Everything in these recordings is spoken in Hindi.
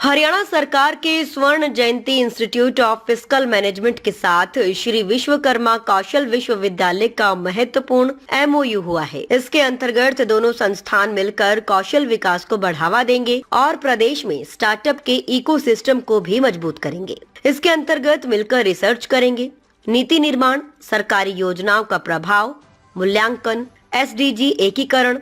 हरियाणा सरकार के स्वर्ण जयंती इंस्टीट्यूट ऑफ फिस्कल मैनेजमेंट के साथ श्री विश्वकर्मा कौशल विश्वविद्यालय का महत्वपूर्ण एमओयू हुआ है। इसके अंतर्गत दोनों संस्थान मिलकर कौशल विकास को बढ़ावा देंगे और प्रदेश में स्टार्टअप के इकोसिस्टम को भी मजबूत करेंगे। इसके अंतर्गत मिलकर रिसर्च करेंगे, नीति निर्माण, सरकारी योजनाओं का प्रभाव, मूल्यांकन, एसडीजी एकीकरण,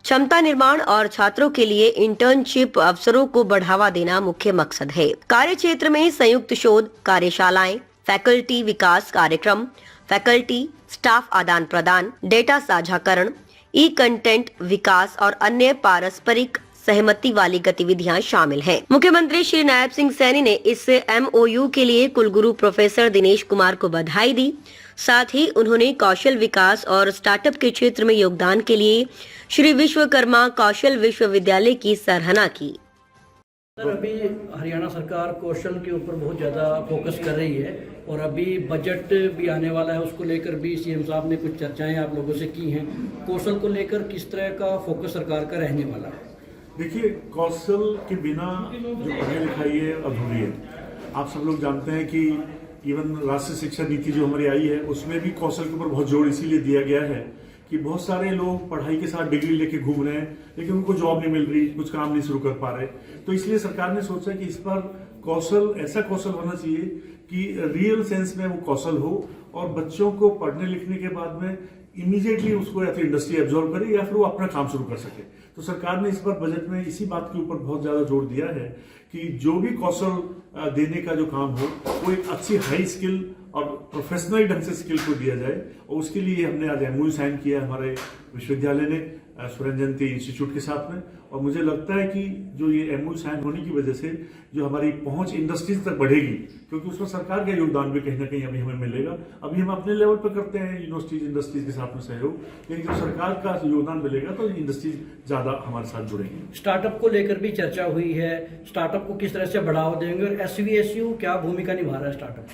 क्षमता निर्माण और छात्रों के लिए इंटर्नशिप अवसरों को बढ़ावा देना मुख्य मकसद है। कार्य क्षेत्र में संयुक्त शोध कार्यशालाएं, फैकल्टी विकास कार्यक्रम, फैकल्टी स्टाफ आदान प्रदान, डेटा साझाकरण, ई कंटेंट विकास और अन्य पारस्परिक सहमति वाली गतिविधियां शामिल हैं। मुख्यमंत्री श्री नायब सिंह सैनी ने इस एमओयू के लिए कुलगुरु प्रोफेसर दिनेश कुमार को बधाई दी। साथ ही उन्होंने कौशल विकास और स्टार्टअप के क्षेत्र में योगदान के लिए श्री विश्वकर्मा कौशल विश्वविद्यालय की सराहना की। सर, अभी हरियाणा सरकार कौशल के ऊपर बहुत ज़्यादा फोकस कर रही है और अभी बजट भी आने वाला है, उसको लेकर भी सीएम साहब ने कुछ चर्चाएं आप लोगों से की हैं। कौशल को लेकर किस तरह का फोकस सरकार का रहने वाला है? देखिए, कौशल के बिना जो पढ़ाई लिखाई है अधूरी है। आप सब लोग जानते हैं कि इवन राष्ट्रीय शिक्षा नीति जो हमारी आई है उसमें भी कौशल के ऊपर बहुत जोर इसीलिए दिया गया है कि बहुत सारे लोग पढ़ाई के साथ डिग्री लेके घूम रहे हैं लेकिन उनको जॉब नहीं मिल रही, कुछ काम नहीं शुरू कर पा रहे। तो इसलिए सरकार ने सोचा कि इस पर कौशल, ऐसा कौशल होना चाहिए कि रियल सेंस में वो कौशल हो और बच्चों को पढ़ने लिखने के बाद में इमीडिएटली उसको या तो इंडस्ट्री एब्जॉर्व करे या फिर वो अपना काम शुरू कर सके। तो सरकार ने इस बार बजट में इसी बात के ऊपर बहुत ज्यादा जोर दिया है कि जो भी कौशल देने का जो काम हो वो एक अच्छी हाई स्किल और प्रोफेशनल ढंग से स्किल को दिया जाए। और उसके लिए हमने आज एमओयू साइन किया हमारे विश्वविद्यालय ने स्वर्ण जयंती इंस्टीट्यूट के साथ में। और मुझे लगता है कि जो ये एमओयू साइन होने की वजह से जो हमारी पहुंच इंडस्ट्रीज तक बढ़ेगी, क्योंकि उसमें सरकार का योगदान भी कहीं ना कहीं अभी हमें मिलेगा। अभी हम अपने लेवल पर करते हैं यूनिवर्सिटीज इंडस्ट्रीज के साथ में सहयोग, लेकिन जब सरकार का योगदान मिलेगा तो इंडस्ट्रीज ज्यादा हमारे साथ जुड़ेंगी। स्टार्टअप को लेकर भी चर्चा हुई है, स्टार्टअप को किस तरह से बढ़ावा देंगे और एसवीएसयू क्या भूमिका निभा रहा है स्टार्टअप?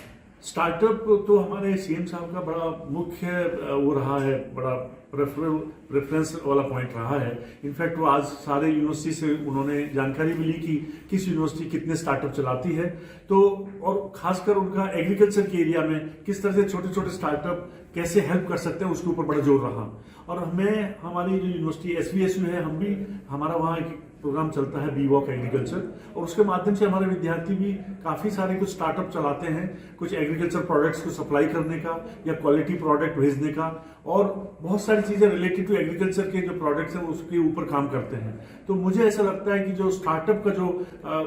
स्टार्टअप तो हमारे सीएम साहब का बड़ा मुख्य वो रहा है, बड़ा प्रेफरेंस वाला पॉइंट रहा है। इनफैक्ट वो आज सारे यूनिवर्सिटी से उन्होंने जानकारी भी ली कि किस यूनिवर्सिटी कितने स्टार्टअप चलाती है। तो और खासकर उनका एग्रीकल्चर के एरिया में किस तरह से छोटे छोटे स्टार्टअप कैसे हेल्प कर सकते हैं उसके ऊपर बड़ा जोर रहा। और हमें हमारी जो यूनिवर्सिटी एसवीएसयू है, हम भी, हमारा वहाँ एक प्रोग्राम चलता है बी वॉक एग्रीकल्चर, और उसके माध्यम से हमारे विद्यार्थी भी काफी सारे कुछ स्टार्टअप चलाते हैं, कुछ एग्रीकल्चर प्रोडक्ट्स को सप्लाई करने का या क्वालिटी प्रोडक्ट भेजने का, और बहुत सारी चीजें रिलेटेड टू एग्रीकल्चर के जो प्रोडक्ट्स हैं उसके ऊपर काम करते हैं। तो मुझे ऐसा लगता है कि जो स्टार्टअप का जो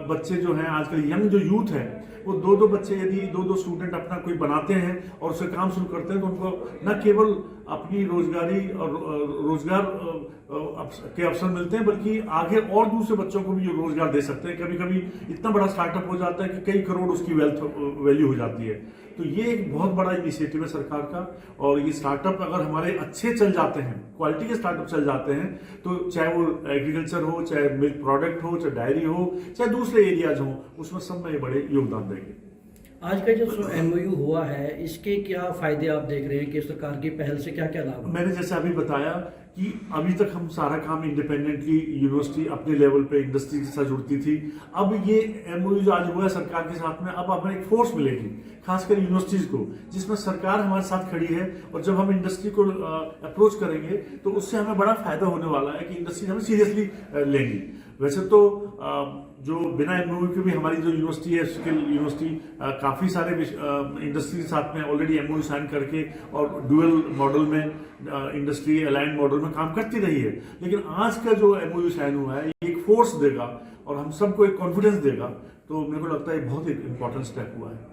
बच्चे जो हैं आजकल, यंग जो यूथ है, वो दो बच्चे यदि दो स्टूडेंट अपना कोई बनाते हैं और उससे काम शुरू करते हैं तो उनको न केवल अपनी रोजगारी और रोजगार के अवसर मिलते हैं बल्कि आगे और दूसरे बच्चों को भी रोजगार दे सकते हैं। कभी कभी इतना बड़ा स्टार्टअप हो जाता है कि कई करोड़ उसकी वैल्यू हो जाती है। तो ये एक बहुत बड़ा इनिशिएटिव है सरकार का। और ये स्टार्टअप अगर हमारे अच्छे चल जाते हैं, क्वालिटी के स्टार्टअप चल जाते हैं, तो चाहे वो एग्रीकल्चर हो, चाहे मिल्क प्रोडक्ट हो, चाहे डायरी हो, चाहे दूसरे एरियाज हो, उसमें सब में ये बड़े योगदान देंगे। आज का जो एमओयू हुआ है इसके क्या फायदे आप देख रहे हैं कि सरकार की पहल से क्या क्या लाभ? मैंने जैसे अभी बताया कि अभी तक हम सारा काम इंडिपेंडेंटली यूनिवर्सिटी अपने लेवल पे इंडस्ट्री के साथ जुड़ती थी। अब ये एमओयू जो आज हुआ है सरकार के साथ में, अब हमें एक फोर्स मिलेगी खासकर यूनिवर्सिटीज को, जिसमें सरकार हमारे साथ खड़ी है। और जब हम इंडस्ट्री को अप्रोच करेंगे तो उससे हमें बड़ा फायदा होने वाला है कि इंडस्ट्री हमें सीरियसली लेंगी। वैसे तो जो बिना एमओयू के भी हमारी जो यूनिवर्सिटी है, स्किल यूनिवर्सिटी, काफी सारे इंडस्ट्री के साथ में ऑलरेडी एमओयू साइन करके और डुअल मॉडल में, इंडस्ट्री अलाइंड मॉडल में काम करती रही है। लेकिन आज का जो एमओयू साइन हुआ है ये एक फोर्स देगा और हम सबको एक कॉन्फिडेंस देगा। तो मेरे को लगता है बहुत एक इंपॉर्टेंट स्टेप हुआ है।